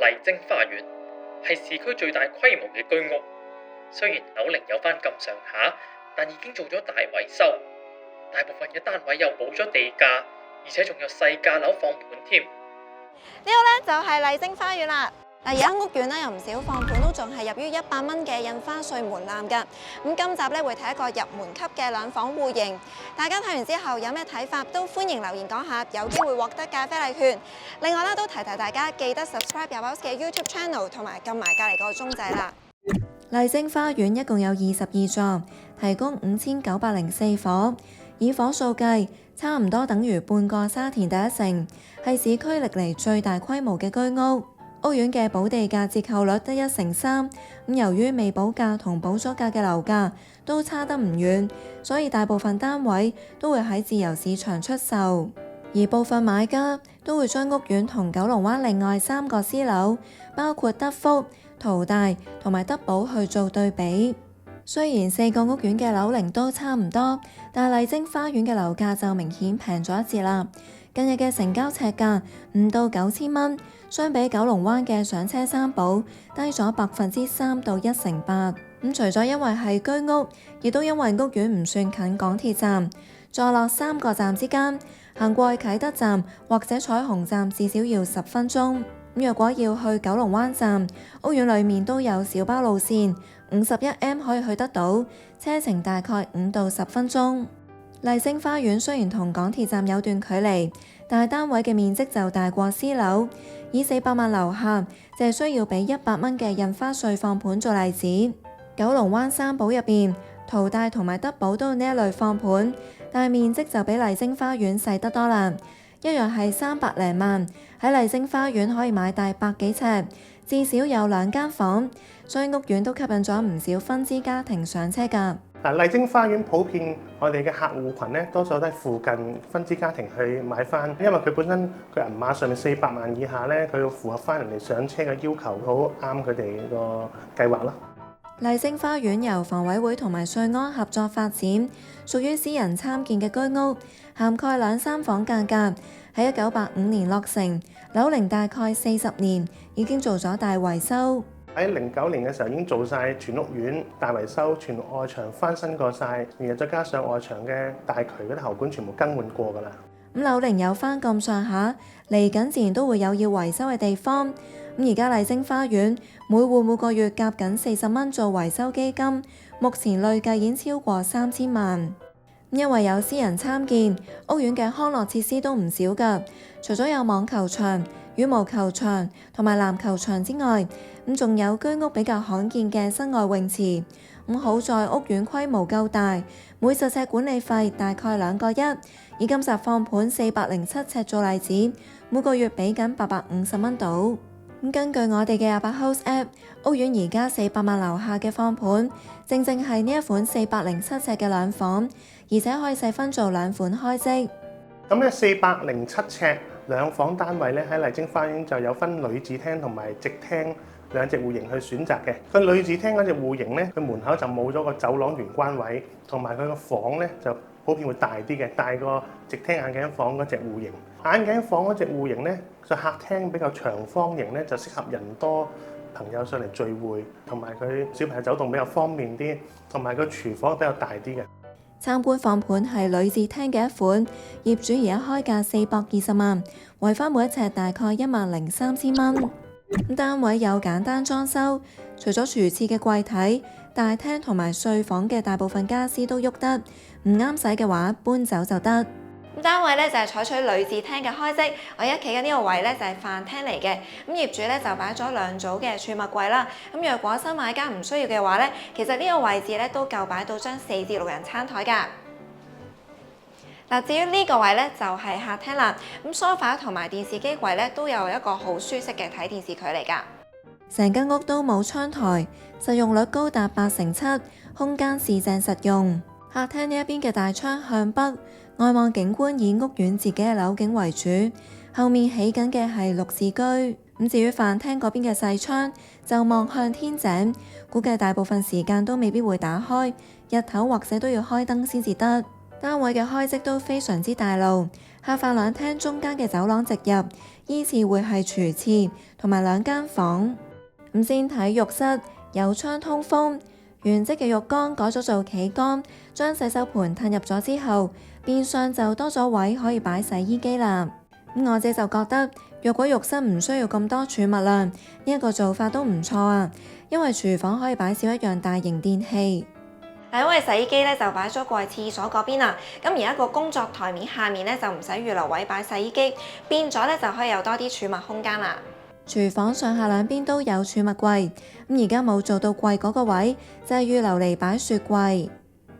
麗晶花園，係市區最大規模嘅居屋。雖然樓齡有翻咁上下，但已經做咗大維修，大部分嘅單位又補咗地價，而且仲有細價樓放盤添。呢個咧就係麗晶花園啦。而家屋苑咧有唔少放盤都仲係入於100蚊嘅印花稅門檻㗎。咁今集咧會睇一個入門級嘅兩房戶型，大家睇完之後有咩睇法都歡迎留言講下，有機會獲得咖啡禮券。另外咧都提大家記得 subscribe 有 House 嘅 YouTube channel 同埋撳埋隔離個鐘仔啦。麗晶花園一共有22座，提供5904伙，以伙數計，差唔多等於半個沙田第一城，係市區歷嚟最大規模嘅居屋。屋苑嘅補地價折扣率得1/3，咁由於未補價同補咗價嘅樓價都差得唔遠，所以大部分單位都會喺自由市場出售，而部分買家都會將屋苑同九龍灣另外3個私樓，包括德福、淘大同埋德寶去做對比。雖然4個屋苑嘅樓齡都差唔多，但麗晶花園嘅樓價就明顯平咗一截啦。近日嘅成交尺價唔到9000蚊，相比九龍灣嘅上車三寶低咗3%到1成8。除咗因為係居屋，亦都因為屋苑唔算近港鐵站，坐落3個站之間，行過去啟德站或者彩虹站至少要10分鐘。若果要去九龍灣站，屋苑裡面都有小巴路線，51M 可以去得到，車程大概5到10分鐘。麗晶花園雖然同港鐵站有段距離，但係單位嘅面積就大過私樓，以400萬樓下，淨係需要俾100蚊嘅印花稅放盤做例子。九龍灣三寶入邊，淘大同埋德寶都有呢一類放盤，但係面積就比麗晶花園細得多啦。一樣係300零萬，喺麗晶花園可以買大100幾尺，至少有2間房，所以屋苑都吸引咗唔少分支家庭上車㗎。麗晶花園普遍我哋嘅客戶群咧，多數都係附近分支家庭去買翻，因為佢本身佢銀碼上面400萬以下咧，佢要符合翻人哋上車嘅要求，好啱佢哋個計劃咯。麗晶花園由房委會同埋瑞安合作發展，屬於私人參建嘅居屋，涵蓋2、3房價格，喺1985年落成，樓齡大概40年，已經做咗大維修。喺09年嘅時候已經做晒全屋苑大維修，全外牆翻新過晒，然後再加上外牆嘅大渠嗰啲喉管全部更換過㗎啦。樓齡有翻咁上下，嚟緊自然都會有要維修嘅地方。而家麗晶花園每戶每個月夾緊40蚊做維修基金，目前累計已經超過3000萬。因為有私人參建，屋苑嘅康樂設施都唔少㗎，除咗有網球場、羽毛球場同埋籃球場之外，仲有居屋比較罕見嘅室外泳池。好在屋苑規模夠大，每10尺管理費大概2個1，以今集放盤407尺做例子，每個月俾緊850蚊到。根據我哋嘅8House App， 屋苑而家400萬樓下嘅放盤，正係呢一款407尺嘅兩房，而且可以細分做2款開則。咁咧407尺兩房單位咧，喺麗晶花園就有分女子廳同埋直廳2隻戶型去選擇嘅。佢女子廳嗰隻戶型咧，佢門口就冇咗個走廊玄關位，同埋佢個房咧就普遍會大啲嘅，大過直廳眼鏡房嗰隻戶型。眼鏡房嗰隻戶型咧，就客廳比較長方形咧，就適合人多朋友上嚟聚會，同埋佢小朋友走動比較方便啲，同埋個廚房比較大啲嘅。參觀放盤係女子廳嘅一款，業主而家開價420萬，維翻每一尺大概13000蚊。單位有簡單裝修，除咗廚廁嘅櫃體，大廳同埋睡房嘅大部分家私都喐得，唔啱使嘅話搬走就得。單位咧就係採取女子廳嘅開則，我而家企緊呢個位咧就係飯廳嚟嘅。業主咧就擺咗2組嘅儲物櫃啦。若果新買家唔需要嘅話咧，其實呢個位置咧都夠擺到張4至6人餐台㗎。至於呢個位咧就係客廳啦。梳化同埋電視機櫃咧都有一個好舒適嘅睇電視距離㗎。成間屋都冇窗台，實用率高達87%，空間市正實用。客廳呢一邊嘅大窗向北，外望景觀以屋苑自己嘅樓景為主，後面起緊嘅係綠置居。至於飯廳嗰邊嘅細窗就望向天井，估計大部分時間都未必會打開，日頭或者都要開燈先至得。單位嘅開則都非常之大路，客飯兩廳中間嘅走廊直入，依次會係廚廁同埋2間房。咁先睇浴室，有窗通風，原跡嘅浴缸改咗做企缸，將洗手盆褪入咗之後，變相就多咗位可以擺洗衣機啦。咁我姐就覺得，若果浴室唔需要咁多儲物量，呢一個做法都唔錯啊，因為廚房可以擺少一樣大型電器。因為洗衣機咧就擺咗過去廁所嗰邊啦，咁而一個工作台面下面咧就唔使預留位擺洗衣機，變咗咧就可以有多啲儲物空間啦。廚房上下兩邊都有儲物櫃，咁而家冇做到櫃嗰個位，就係預留嚟擺雪櫃。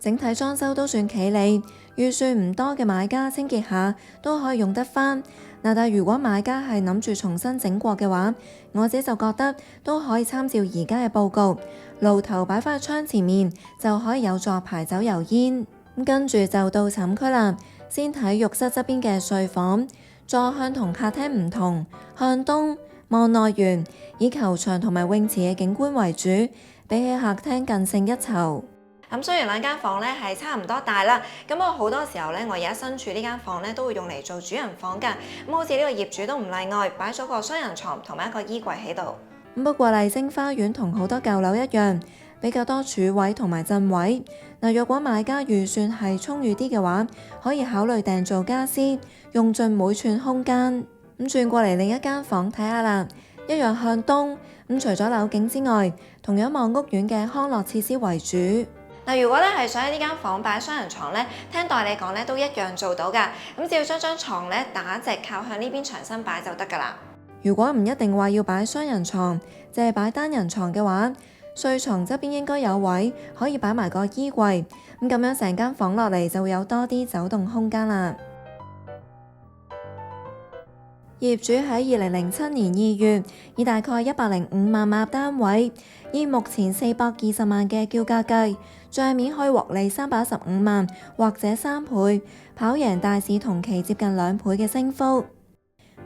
整體裝修都算企理，預算唔多嘅買家清潔下都可以用得返。但係如果買家係諗住重新整過嘅話，我自己就覺得都可以參照而家嘅佈局，爐頭擺返喺窗前面就可以有助排走油煙。跟住就到寢區啦，先睇浴室側邊嘅睡房，座向同客廳唔同，向東望內園，以球場同埋泳池嘅景觀為主，比起客廳更勝一籌。咁雖然2間房咧係差唔多大啦，咁我好多時候咧，我而家身處呢間房咧都會用嚟做主人房㗎。咁好似呢個業主都唔例外，擺咗個雙人床同埋一個衣櫃喺度。不過麗晶花園同好多舊樓一樣，比較多儲位同埋震位。若果買家預算係充裕啲嘅話，可以考慮訂做家私，用盡每寸空間。轉過嚟另一間房睇下啦，一樣向東。除咗樓景之外，同樣望屋苑嘅康樂設施為主。如果咧係想喺呢間房擺雙人床咧，聽代理講咧都一樣做到㗎。咁只要將張床咧打直靠向呢邊牆身擺就得㗎啦。如果唔一定話要擺雙人床，淨係擺單人床嘅話，睡床側邊應該有位可以擺埋個衣櫃。咁樣成間房落嚟就會有多啲走動空間啦。業主喺2007年2月以大概105萬買入單位，以目前420萬嘅叫價計，帳面可以獲利315萬或者3倍，跑贏大市同期接近2倍嘅升幅。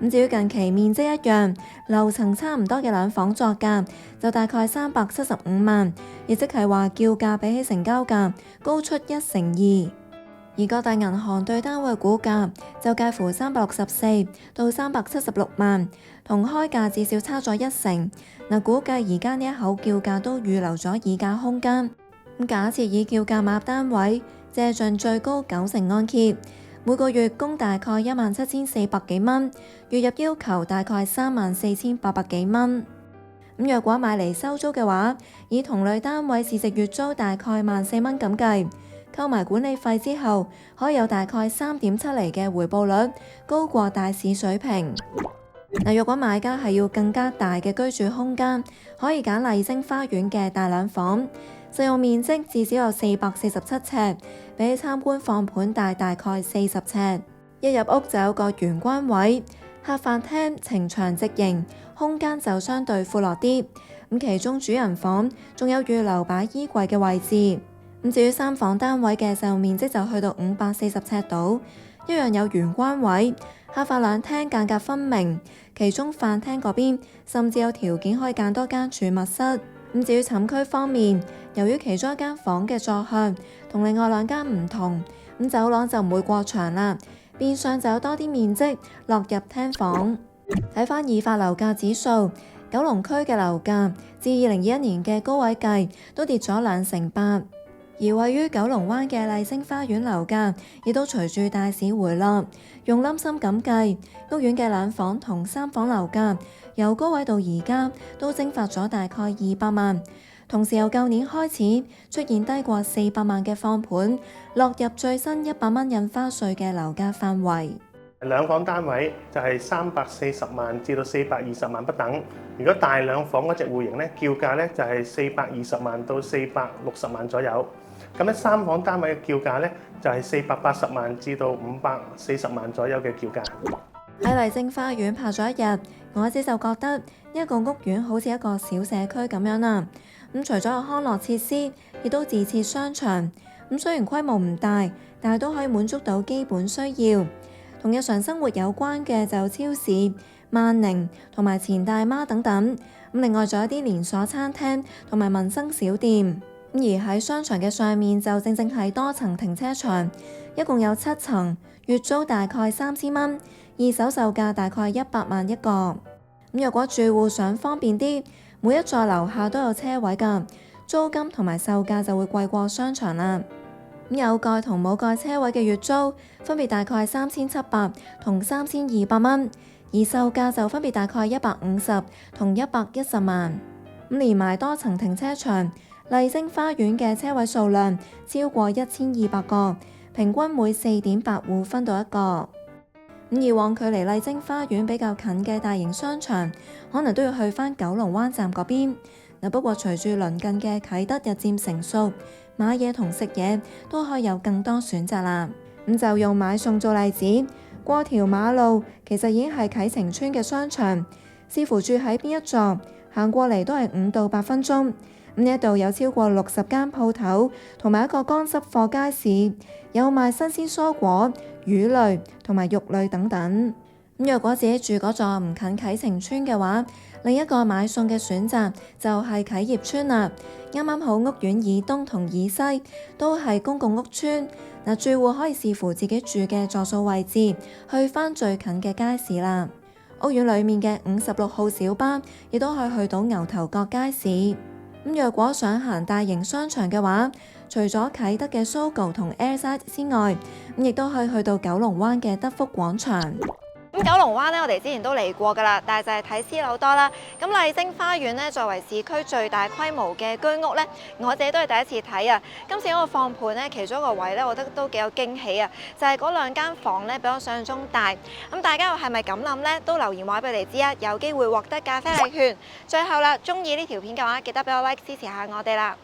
至於近期面積一樣、樓層差唔多嘅兩房作價，就大概375萬，亦即係話叫價比起成交價高出1成2。而各大銀行對單位估價就介乎364到376萬，同開價至少差咗1成。估計而家呢一口叫價都預留咗議價空間。假設以叫價買入單位，借盡最高90%按揭，每個月供大概17400幾蚊，月入要求大概34800幾蚊。若果買嚟收租嘅話，以同類單位市值月租大概14000蚊咁計，扣埋管理費之後，可以有大概3.7厘嘅回報率，高過大市水平。若果買家係要更加大嘅居住空間，可以揀麗晶花園嘅大兩房，實用面積至少有447尺，比起參觀放盤大概40尺。一入屋就有個玄關位，客飯廳呈長直型，空間就相對闊落啲。其中主人房仲有預留擺衣櫃嘅位置。至於3房單位嘅實用面積就去到540尺度，一樣有玄關位，客飯兩廳間隔分明，其中飯廳嗰邊甚至有條件可以間多間儲物室。至於寢區方面，由於其中一間房嘅座向同另外2間唔同，走廊就唔會過長啦，變相就有多啲面積落入廳房。睇返已發樓價指數，九龍區嘅樓價自2021年嘅高位計都跌咗2成8。而位於九龍灣嘅麗晶花園樓價亦都隨住大市回落，用冧心咁計，屋苑嘅2房同3房樓價由高位到而家都蒸發咗大概200萬，同時由舊年開始出現低過400萬嘅放盤，落入最新100蚊印花稅嘅樓價範圍。2房單位就係340萬至到420萬不等。如果大2房嗰隻戶型咧，叫價咧就係420萬到460萬左右。咁咧3房單位嘅叫價咧就係480萬至到540萬左右嘅叫價。喺麗晶花園拍咗一日，我自己就覺得呢一個屋苑好似一個小社區咁樣啦。除咗有康樂設施，亦都自設商場。雖然規模唔大，但係都可以滿足到基本需要。同日常生活有關嘅就有超市、萬寧同埋錢大媽等等。另外仲有啲連鎖餐廳同埋民生小店。而喺商場嘅上面就正係多層停車場，一共有7層，月租大概3000蚊，二手售價大概100萬一個。咁若果住戶想方便啲，每一座樓下都有車位㗎，租金同埋售價就會貴過商場啦。咁有蓋同冇蓋車位嘅月租分別大概3700同3200蚊，而售價就分別大概150同110萬。咁連埋多層停車場，麗晶花園嘅車位數量超過1200個，平均每4.8戶分到一個。咁以往距離麗晶花園比較近嘅大型商場，可能都要去返九龍灣站嗰邊。不過隨住鄰近嘅啟德日漸成熟，買嘢同食嘢都可以有更多選擇啦。咁就用買餸做例子，過條馬路其實已經係啟晴邨嘅商場，視乎住喺邊一座，行過嚟都係5到8分鐘。咁呢一度有超過60間鋪頭，同埋一個乾濕貨街市，有賣新鮮蔬果、魚類同埋肉類等等。咁若果自己住嗰座唔近啟晴邨嘅話，另一個買餸嘅選擇就係啟業邨啦。啱啱好屋苑以東同以西都係公共屋邨，住戶可以視乎自己住嘅座數位置，去返最近嘅街市啦。屋苑裡面嘅56號小巴亦都可以去到牛頭角街市。咁若果想行大型商場嘅話，除咗啟德嘅 Sogo 同 Airside 之外，亦都可以去到九龍灣嘅德福廣場。咁九龍灣呢，我哋之前都嚟過㗎啦，但係就係睇私樓多啦。咁麗晶花園呢，作為市區最大規模嘅居屋呢，我自己都係第一次睇啊。今次嗰個放盤呢，其中一個位呢，我覺得都幾有驚喜啊，就係嗰2間房呢，比我想象中大。咁大家又係咪咁諗呢？都留言話俾你哋知啊，有機會獲得咖啡禮券。最後啦，中意呢條片嘅話，記得俾我 like 支持下我哋啦。